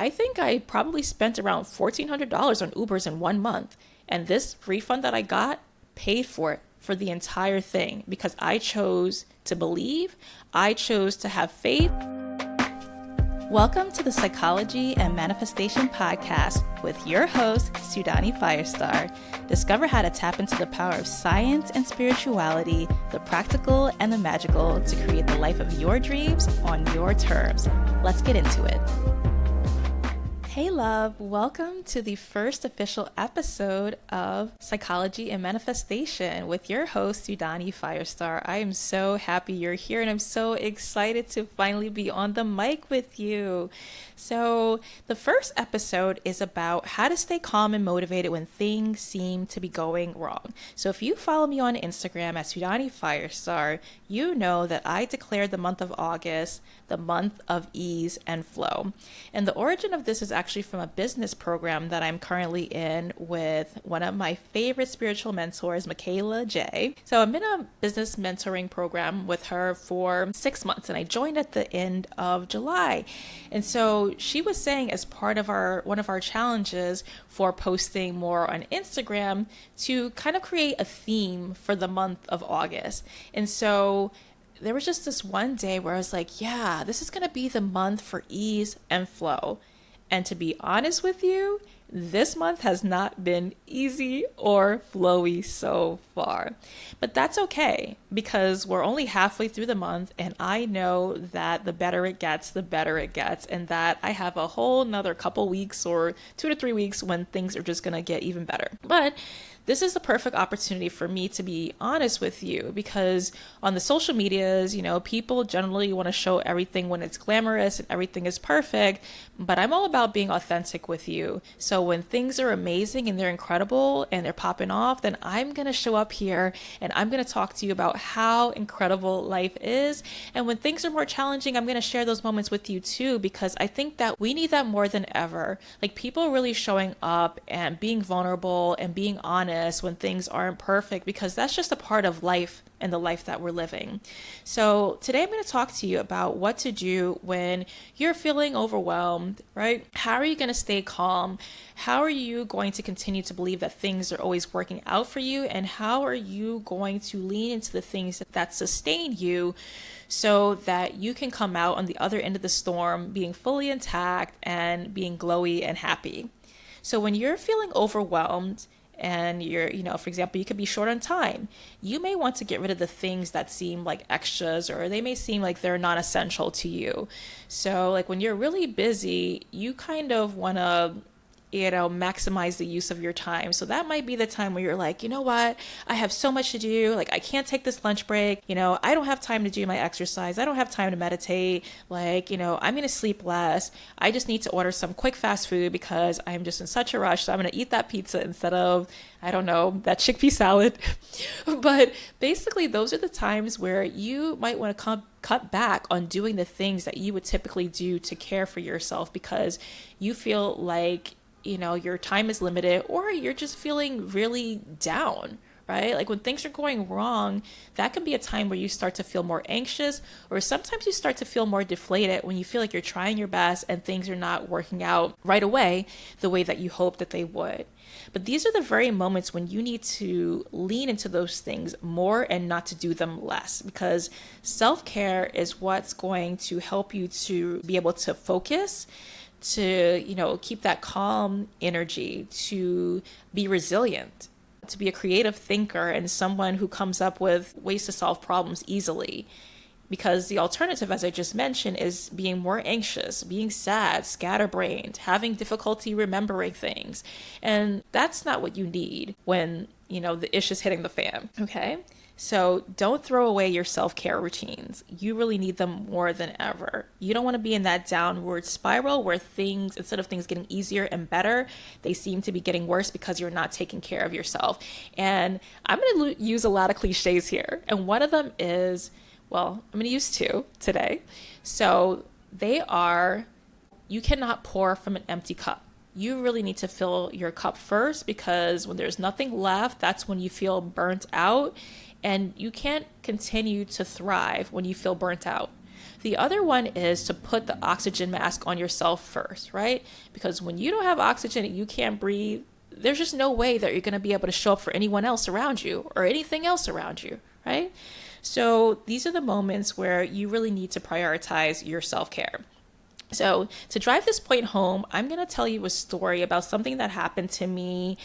I think I probably spent around $1,400 on Ubers in 1 month. And this refund that I got paid for it for the entire thing because I chose to believe, I chose to have faith. Welcome to the Psychology and Manifestation Podcast with your host, Sudane Firestar. Discover how to tap into the power of science and spirituality, the practical and the magical, to create the life of your dreams on your terms. Let's get into it. Hey love, welcome to the first official episode of Psychology and Manifestation with your host, Sudane Firestar. I am so happy you're here and I'm so excited to finally be on the mic with you. So the first episode is about how to stay calm and motivated when things seem to be going wrong. So if you follow me on Instagram at Sudane Firestar, you know that I declared the month of August the month of ease and flow. And the origin of this is actually from a business program that I'm currently in with one of my favorite spiritual mentors, Michaela J. So I'm in a business mentoring program with her for 6 months and I joined at the end of July. And so she was saying as part of one of our challenges for posting more on Instagram to kind of create a theme for the month of August. And so there was just this one day where I was like, yeah, this is going to be the month for ease and flow. And to be honest with you, this month has not been easy or flowy so far. But that's okay because we're only halfway through the month and I know that the better it gets, the better it gets. And that I have a whole nother couple weeks or 2 to 3 weeks when things are just going to get even better. But this is the perfect opportunity for me to be honest with you because on the social medias, people generally want to show everything when it's glamorous and everything is perfect, but I'm all about being authentic with you. So when things are amazing and they're incredible and they're popping off, then I'm going to show up here and I'm going to talk to you about how incredible life is. And when things are more challenging, I'm going to share those moments with you too, because I think that we need that more than ever. Like people really showing up and being vulnerable and being honest when things aren't perfect, because that's just a part of life and the life that we're living. So today I'm going to talk to you about what to do when you're feeling overwhelmed, right? How are you going to stay calm? How are you going to continue to believe that things are always working out for you? And how are you going to lean into the things that sustain you so that you can come out on the other end of the storm being fully intact and being glowy and happy? So when you're feeling overwhelmed, and you're, for example, you could be short on time. You may want to get rid of the things that seem like extras or they may seem like they're not essential to you. So like when you're really busy, you kind of want to maximize the use of your time. So that might be the time where you're like, you know what? I have so much to do. Like I can't take this lunch break. I don't have time to do my exercise. I don't have time to meditate. Like, I'm going to sleep less. I just need to order some quick fast food because I'm just in such a rush. So I'm going to eat that pizza instead of, I don't know, that chickpea salad. But basically those are the times where you might want to cut back on doing the things that you would typically do to care for yourself because you feel like your time is limited or you're just feeling really down, right? Like when things are going wrong, that can be a time where you start to feel more anxious, or sometimes you start to feel more deflated when you feel like you're trying your best and things are not working out right away the way that you hoped that they would. But these are the very moments when you need to lean into those things more and not to do them less, because self-care is what's going to help you to be able to focus, to, keep that calm energy, to be resilient, to be a creative thinker and someone who comes up with ways to solve problems easily. Because the alternative, as I just mentioned, is being more anxious, being sad, scatterbrained, having difficulty remembering things. And that's not what you need when, the ish is hitting the fan, okay? So don't throw away your self-care routines. You really need them more than ever. You don't want to be in that downward spiral where things, instead of things getting easier and better, they seem to be getting worse because you're not taking care of yourself. And I'm going to use a lot of cliches here. And one of them is, I'm going to use 2 today. So they are, you cannot pour from an empty cup. You really need to fill your cup first, because when there's nothing left, that's when you feel burnt out. And you can't continue to thrive when you feel burnt out. The other one is to put the oxygen mask on yourself first, right? Because when you don't have oxygen and you can't breathe, there's just no way that you're going to be able to show up for anyone else around you or anything else around you, right? So these are the moments where you really need to prioritize your self-care. So to drive this point home, I'm going to tell you a story about something that happened to me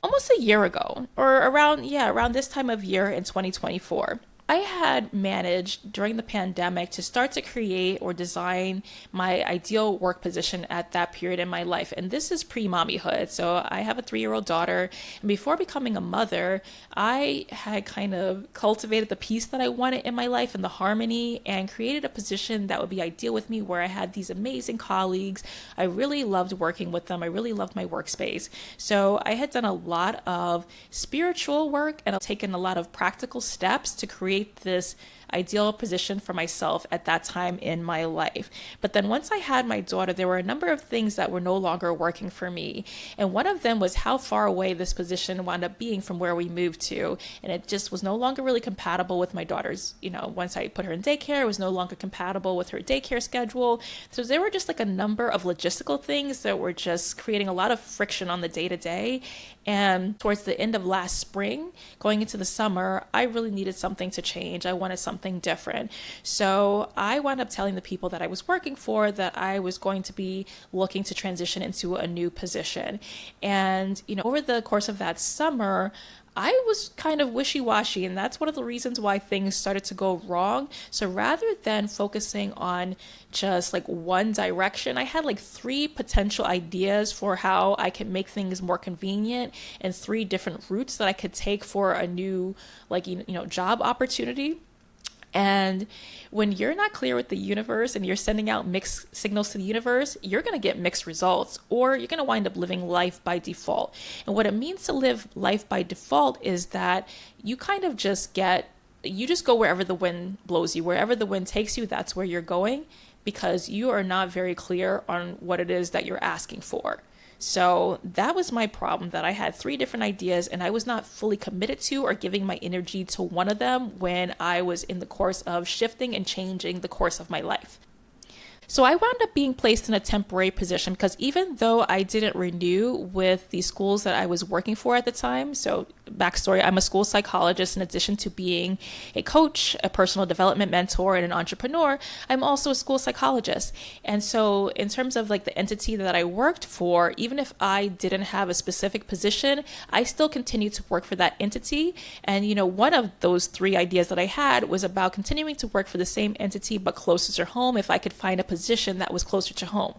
almost a year ago, or around this time of year in 2024. I had managed during the pandemic to start to create or design my ideal work position at that period in my life. And this is pre-mommyhood. So I have a 3-year-old daughter. And before becoming a mother, I had kind of cultivated the peace that I wanted in my life and the harmony, and created a position that would be ideal with me, where I had these amazing colleagues. I really loved working with them. I really loved my workspace. So I had done a lot of spiritual work and I've taken a lot of practical steps to create this ideal position for myself at that time in my life. But then once I had my daughter, there were a number of things that were no longer working for me. And one of them was how far away this position wound up being from where we moved to. And it just was no longer really compatible with my daughter's, once I put her in daycare, it was no longer compatible with her daycare schedule. So there were just like a number of logistical things that were just creating a lot of friction on the day to day. And towards the end of last spring, going into the summer, I really needed something to change. I wanted something different. So I wound up telling the people that I was working for that I was going to be looking to transition into a new position. And, over the course of that summer, I was kind of wishy-washy, and that's one of the reasons why things started to go wrong. So rather than focusing on just like one direction, I had like 3 potential ideas for how I could make things more convenient, and 3 different routes that I could take for a new job opportunity. And when you're not clear with the universe and you're sending out mixed signals to the universe, you're going to get mixed results, or you're going to wind up living life by default. And what it means to live life by default is that you kind of just go wherever the wind blows you. Wherever the wind takes you, that's where you're going, because you are not very clear on what it is that you're asking for. So that was my problem, that I had 3 different ideas and I was not fully committed to or giving my energy to one of them when I was in the course of shifting and changing the course of my life. So I wound up being placed in a temporary position because even though I didn't renew with the schools that I was working for at the time, so backstory, I'm a school psychologist. In addition to being a coach, a personal development mentor, and an entrepreneur, I'm also a school psychologist. And so in terms of like the entity that I worked for, even if I didn't have a specific position, I still continued to work for that entity. And, one of those 3 ideas that I had was about continuing to work for the same entity, but closer to home if I could find a position that was closer to home,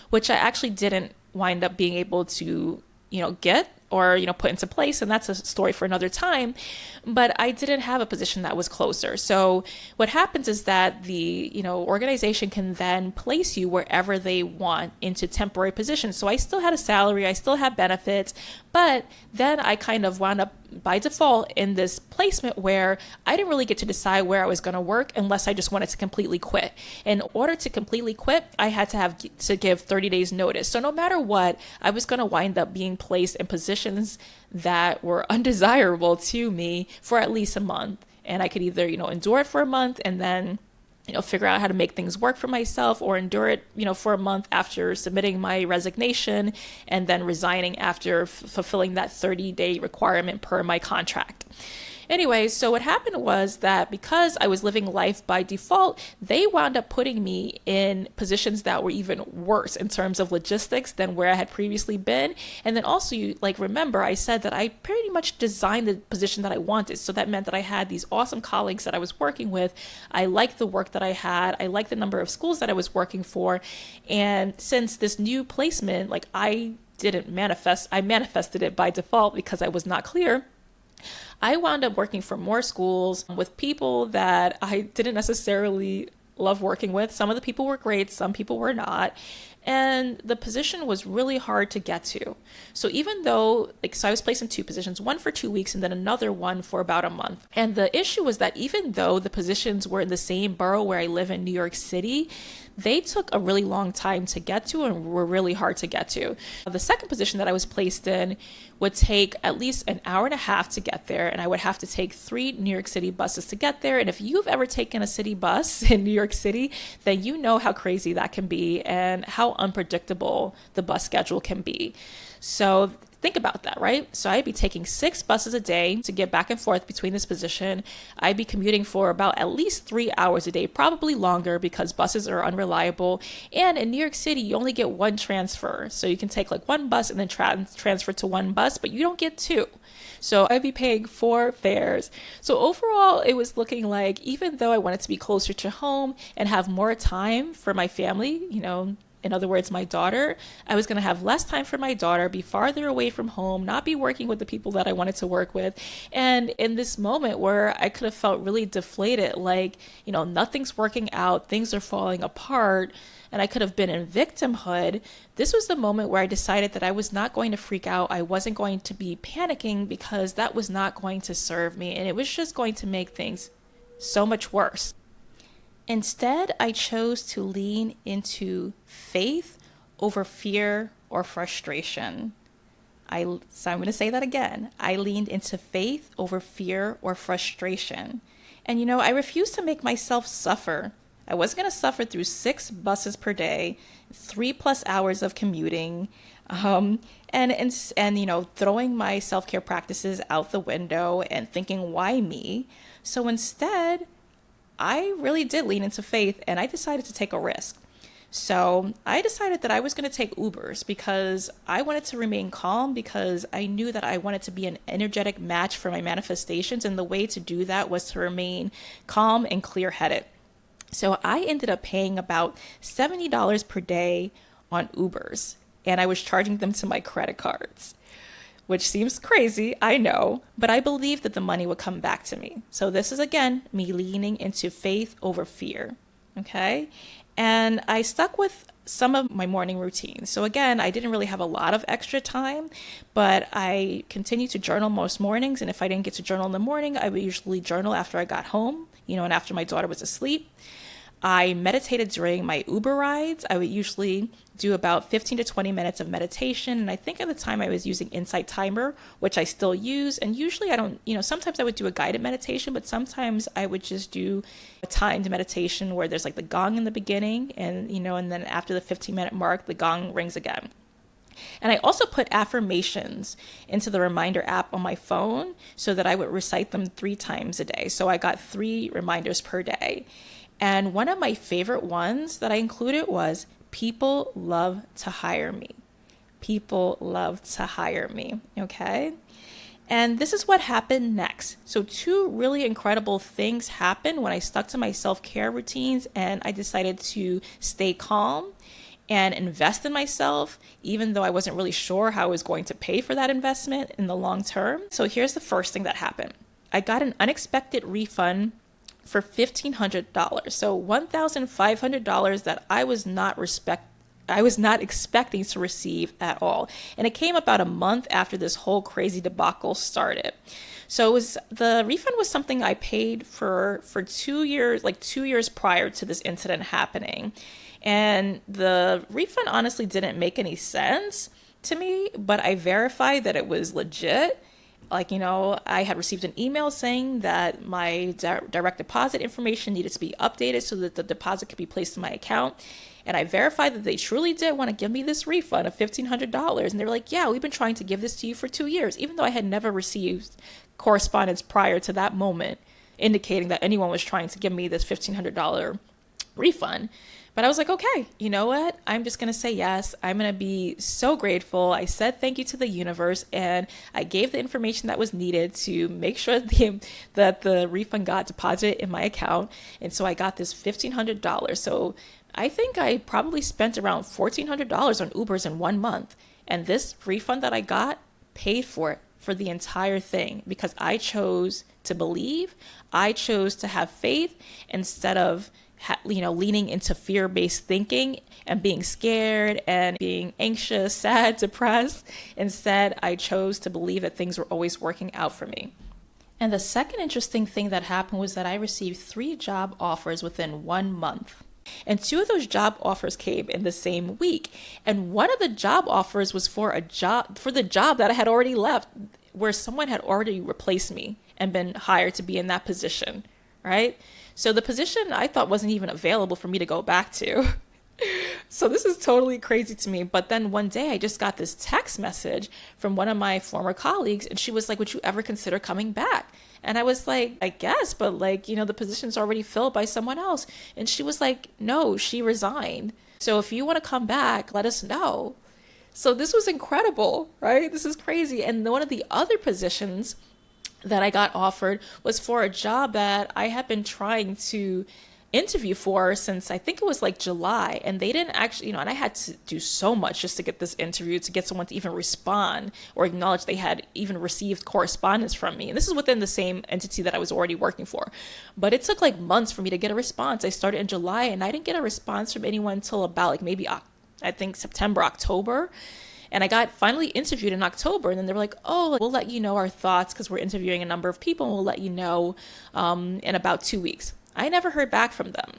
which I actually didn't wind up being able to, get or, put into place. And that's a story for another time. But I didn't have a position that was closer. So what happens is that the, organization can then place you wherever they want into temporary positions. So I still had a salary, I still had benefits, but then I kind of wound up by default in this placement where I didn't really get to decide where I was going to work unless I just wanted to completely quit. In order to completely quit, I had to give 30 days notice. So no matter what, I was going to wind up being placed in positions that were undesirable to me for at least a month. And I could either, endure it for a month and then figure out how to make things work for myself, or endure it, for a month after submitting my resignation and then resigning after fulfilling that 30-day requirement per my contract. Anyway, so what happened was that because I was living life by default, they wound up putting me in positions that were even worse in terms of logistics than where I had previously been. And then also, remember, I said that I pretty much designed the position that I wanted. So that meant that I had these awesome colleagues that I was working with. I liked the work that I had. I liked the number of schools that I was working for. And since this new placement, I manifested it by default because I was not clear. I wound up working for more schools with people that I didn't necessarily love working with. Some of the people were great, some people were not. And the position was really hard to get to. So even though, I was placed in 2 positions, one for 2 weeks and then another one for about a month. And the issue was that even though the positions were in the same borough where I live in New York City, they took a really long time to get to and were really hard to get to. The second position that I was placed in would take at least an hour and a half to get there, and I would have to take 3 New York City buses to get there. And if you've ever taken a city bus in New York City, then you know how crazy that can be and how unpredictable the bus schedule can be. So think about that, right? So I'd be taking 6 buses a day to get back and forth between this position. I'd be commuting for about at least 3 hours a day, probably longer because buses are unreliable. And in New York City, you only get 1 transfer. So you can take like 1 bus and then transfer to 1 bus, but you don't get 2. So I'd be paying 4 fares. So overall, it was looking like, even though I wanted to be closer to home and have more time for my family, in other words, my daughter, I was going to have less time for my daughter, be farther away from home, not be working with the people that I wanted to work with. And in this moment where I could have felt really deflated, like, nothing's working out, things are falling apart, and I could have been in victimhood, this was the moment where I decided that I was not going to freak out. I wasn't going to be panicking because that was not going to serve me. And it was just going to make things so much worse. Instead, I chose to lean into faith over fear or frustration. So I'm going to say that again. I leaned into faith over fear or frustration. And I refused to make myself suffer. I was going to suffer through 6 buses per day, 3+ hours of commuting, and throwing my self-care practices out the window and thinking, why me? So instead, I really did lean into faith, and I decided to take a risk. So I decided that I was going to take Ubers because I wanted to remain calm, because I knew that I wanted to be an energetic match for my manifestations. And the way to do that was to remain calm and clear-headed. So I ended up paying about $70 per day on Ubers, and I was charging them to my credit cards, which seems crazy, I know, but I believed that the money would come back to me. So this is, again, me leaning into faith over fear, okay? And I stuck with some of my morning routines. So again, I didn't really have a lot of extra time, but I continued to journal most mornings. And if I didn't get to journal in the morning, I would usually journal after I got home, and after my daughter was asleep. I meditated during my Uber rides. I would usually do about 15 to 20 minutes of meditation. And I think at the time I was using Insight Timer, which I still use. And usually I don't, sometimes I would do a guided meditation, but sometimes I would just do a timed meditation where there's like the gong in the beginning and, and then after the 15-minute mark, the gong rings again. And I also put affirmations into the reminder app on my phone so that I would recite them 3 times a day. So I got 3 reminders per day. And one of my favorite ones that I included was, people love to hire me. People love to hire me, okay? And this is what happened next. So 2 really incredible things happened when I stuck to my self-care routines and I decided to stay calm and invest in myself, even though I wasn't really sure how I was going to pay for that investment in the long term. So here's the first thing that happened. I got an unexpected refund for $1,500. So $1,500 that I was not expecting to receive at all. And it came about a month after this whole crazy debacle started. So the refund was something I paid for 2 years, like 2 years prior to this incident happening. And the refund honestly didn't make any sense to me, but I verified that it was legit. I had received an email saying that my direct deposit information needed to be updated so that the deposit could be placed in my account. And I verified that they truly did want to give me this refund of $1,500. And they were like, yeah, we've been trying to give this to you for 2 years, even though I had never received correspondence prior to that moment indicating that anyone was trying to give me this $1,500 refund. But I was like, okay, you know what? I'm just going to say yes. I'm going to be so grateful. I said thank you to the universe, and I gave the information that was needed to make sure that the refund got deposited in my account. And so I got this $1,500. So I think I probably spent around $1,400 on Ubers in 1 month. And this refund that I got paid for it for the entire thing because I chose to believe. I chose to have faith instead of leaning into fear-based thinking and being scared and being anxious, sad, depressed. Instead, I chose to believe that things were always working out for me. And the second interesting thing that happened was that I received 3 job offers within 1 month. And two of those job offers came in the same week. And one of the job offers was for the job that I had already left, where someone had already replaced me and been hired to be in that position, right? So the position I thought wasn't even available for me to go back to. So this is totally crazy to me. But then one day I just got this text message from one of my former colleagues, and she was like, would you ever consider coming back? And I was like, I guess, but like, the position's already filled by someone else. And she was like, no, she resigned. So if you want to come back, let us know. So this was incredible, right? This is crazy. And one of the other positions that I got offered was for a job that I had been trying to interview for since I think it was like July, and they didn't actually, and I had to do so much just to get this interview, to get someone to even respond or acknowledge they had even received correspondence from me. And this is within the same entity that I was already working for. But it took like months for me to get a response. I started in July and I didn't get a response from anyone until about like maybe I think September, October. And I got finally interviewed in October, and then they were like, oh, we'll let you know our thoughts because we're interviewing a number of people, and we'll let you know in about 2 weeks. I never heard back from them.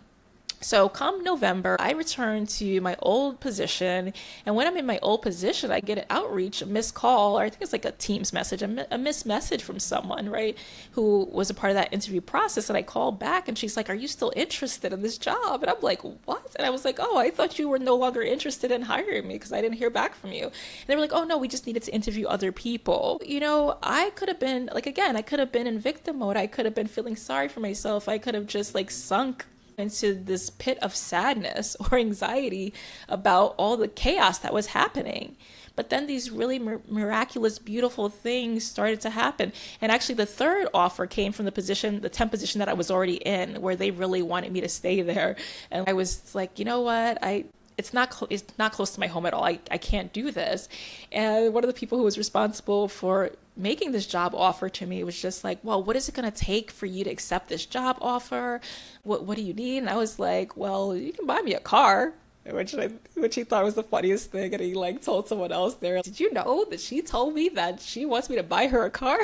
So come November, I returned to my old position. And when I'm in my old position, I get an outreach, a missed call, or I think it's like a Teams message, a missed message from someone, right, who was a part of that interview process. And I called back and she's like, are you still interested in this job? And I'm like, what? And I was like, oh, I thought you were no longer interested in hiring me because I didn't hear back from you. And they were like, oh, no, we just needed to interview other people. I could have been, like, again, I could have been in victim mode. I could have been feeling sorry for myself. I could have just like sunk into this pit of sadness or anxiety about all the chaos that was happening. But then these really miraculous, beautiful things started to happen. And actually the third offer came from the temp position that I was already in, where they really wanted me to stay there. And I was like, you know what? It's not close to my home at all. I can't do this. And one of the people who was responsible for making this job offer to me was just like, well, what is it going to take for you to accept this job offer? What do you need? And I was like, well, you can buy me a car, which he thought was the funniest thing. And he like told someone else there, did you know that she told me that she wants me to buy her a car?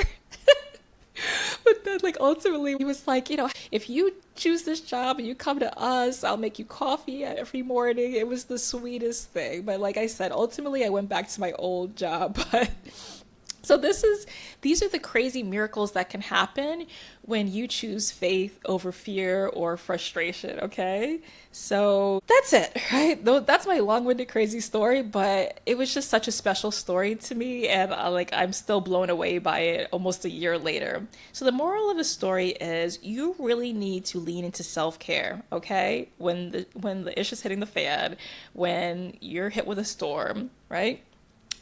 But then like ultimately he was like, if you choose this job and you come to us, I'll make you coffee every morning. It was the sweetest thing. But like I said, ultimately I went back to my old job. But so these are the crazy miracles that can happen when you choose faith over fear or frustration, okay? So that's it, right? That's my long-winded crazy story, but it was just such a special story to me, and I'm still blown away by it almost a year later. So the moral of the story is you really need to lean into self-care, okay? When the issue's hitting the fan, when you're hit with a storm, right?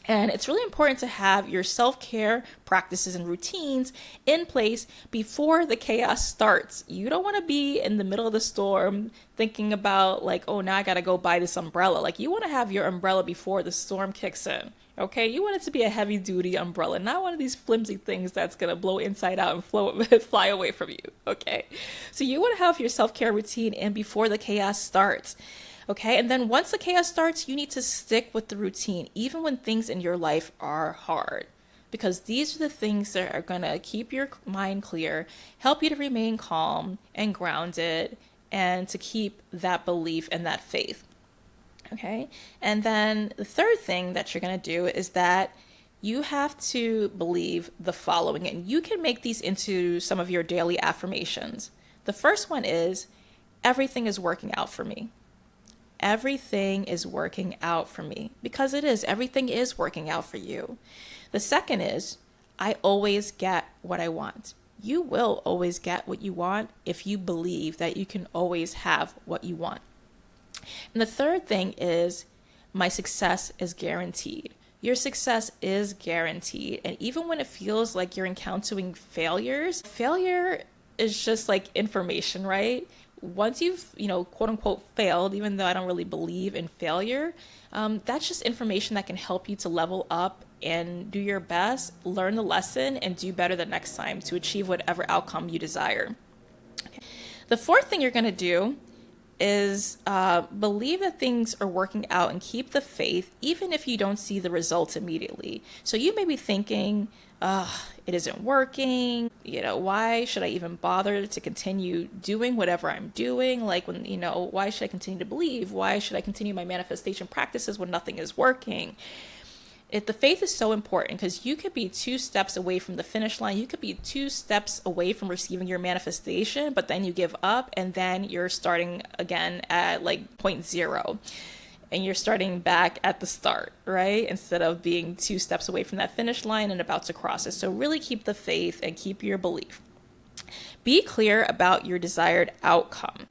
And it's really important to have your self-care practices and routines in place before the chaos starts. You don't want to be in the middle of the storm thinking about like, oh, now I got to go buy this umbrella. Like you want to have your umbrella before the storm kicks in. Okay, you want it to be a heavy duty umbrella, not one of these flimsy things that's going to blow inside out and fly away from you. Okay, so you want to have your self-care routine in before the chaos starts. Okay, and then once the chaos starts, you need to stick with the routine, even when things in your life are hard, because these are the things that are going to keep your mind clear, help you to remain calm and grounded, and to keep that belief and that faith. Okay, and then the third thing that you're going to do is that you have to believe the following, and you can make these into some of your daily affirmations. The first one is, everything is working out for me. Everything is working out for me, because it is. Everything is working out for you. The second is, I always get what I want. You will always get what you want if you believe that you can always have what you want. And the third thing is, my success is guaranteed. Your success is guaranteed. And even when it feels like you're encountering failure is just like information, right? Once you've, quote unquote failed, even though I don't really believe in failure, that's just information that can help you to level up and do your best, learn the lesson, and do better the next time to achieve whatever outcome you desire. The fourth thing you're going to do is believe that things are working out and keep the faith, even if you don't see the results immediately. So you may be thinking, it isn't working. Why should I even bother to continue doing whatever I'm doing? Like why should I continue to believe? Why should I continue my manifestation practices when nothing is working? The faith is so important because you could be 2 steps away from the finish line. You could be 2 steps away from receiving your manifestation, but then you give up and then you're starting again at like point 0. And you're starting back at the start, right? Instead of being 2 steps away from that finish line and about to cross it. So really keep the faith and keep your belief. Be clear about your desired outcome.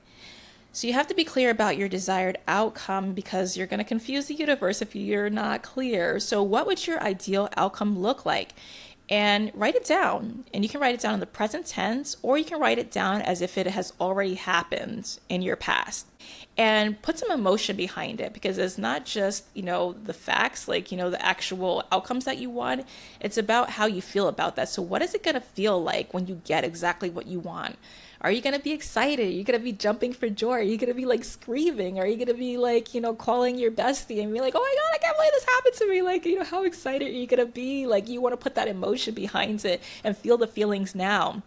So you have to be clear about your desired outcome because you're going to confuse the universe if you're not clear. So what would your ideal outcome look like? And write it down. And you can write it down in the present tense, or you can write it down as if it has already happened in your past. And put some emotion behind it, because it's not just, the facts, the actual outcomes that you want. It's about how you feel about that. So what is it going to feel like when you get exactly what you want? Are you going to be excited? Are you going to be jumping for joy? Are you going to be screaming? Are you going to be calling your bestie and be like, oh my God, I can't believe this happened to me. How excited are you going to be? You want to put that emotion behind it and feel the feelings now.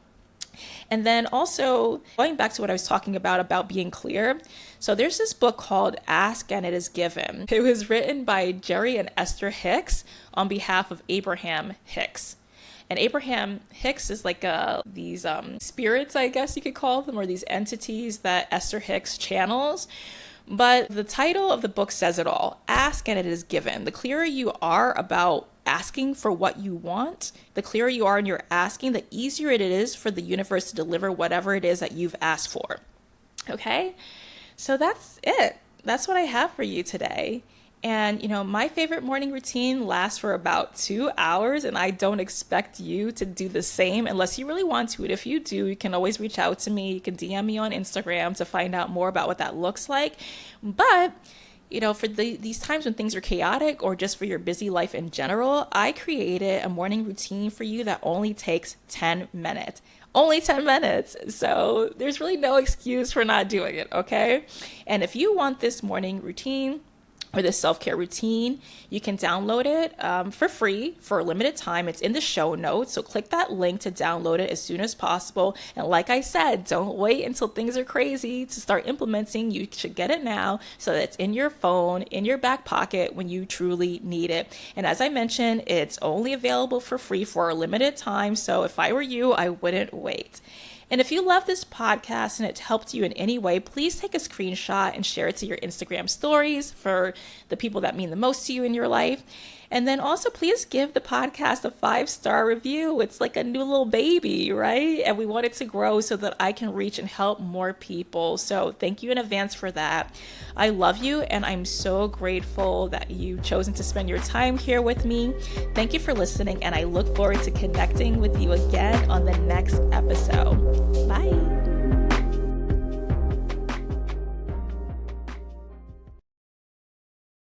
And then also going back to what I was talking about being clear. So there's this book called Ask and It Is Given. It was written by Jerry and Esther Hicks on behalf of Abraham Hicks. And Abraham Hicks is these spirits, I guess you could call them, or these entities that Esther Hicks channels. But the title of the book says it all. Ask and it is given. The clearer you are about asking for what you want, the clearer you are in your asking, the easier it is for the universe to deliver whatever it is that you've asked for. Okay? So that's it. That's what I have for you today. And, my favorite morning routine lasts for about 2 hours, and I don't expect you to do the same unless you really want to. And if you do, you can always reach out to me. You can DM me on Instagram to find out more about what that looks like. But, for these times when things are chaotic, or just for your busy life in general, I created a morning routine for you that only takes 10 minutes. Only 10 minutes. So there's really no excuse for not doing it, okay? And if you want this morning routine, or this self-care routine, you can download it for free for a limited time. It's in the show notes. So click that link to download it as soon as possible. And like I said, don't wait until things are crazy to start implementing. You should get it now so that it's in your phone, in your back pocket when you truly need it. And as I mentioned, it's only available for free for a limited time. So if I were you, I wouldn't wait. And if you love this podcast and it helped you in any way, please take a screenshot and share it to your Instagram stories for the people that mean the most to you in your life. And then also please give the podcast a 5-star review. It's like a new little baby, right? And we want it to grow so that I can reach and help more people. So thank you in advance for that. I love you, and I'm so grateful that you've chosen to spend your time here with me. Thank you for listening, and I look forward to connecting with you again on the next episode. Bye.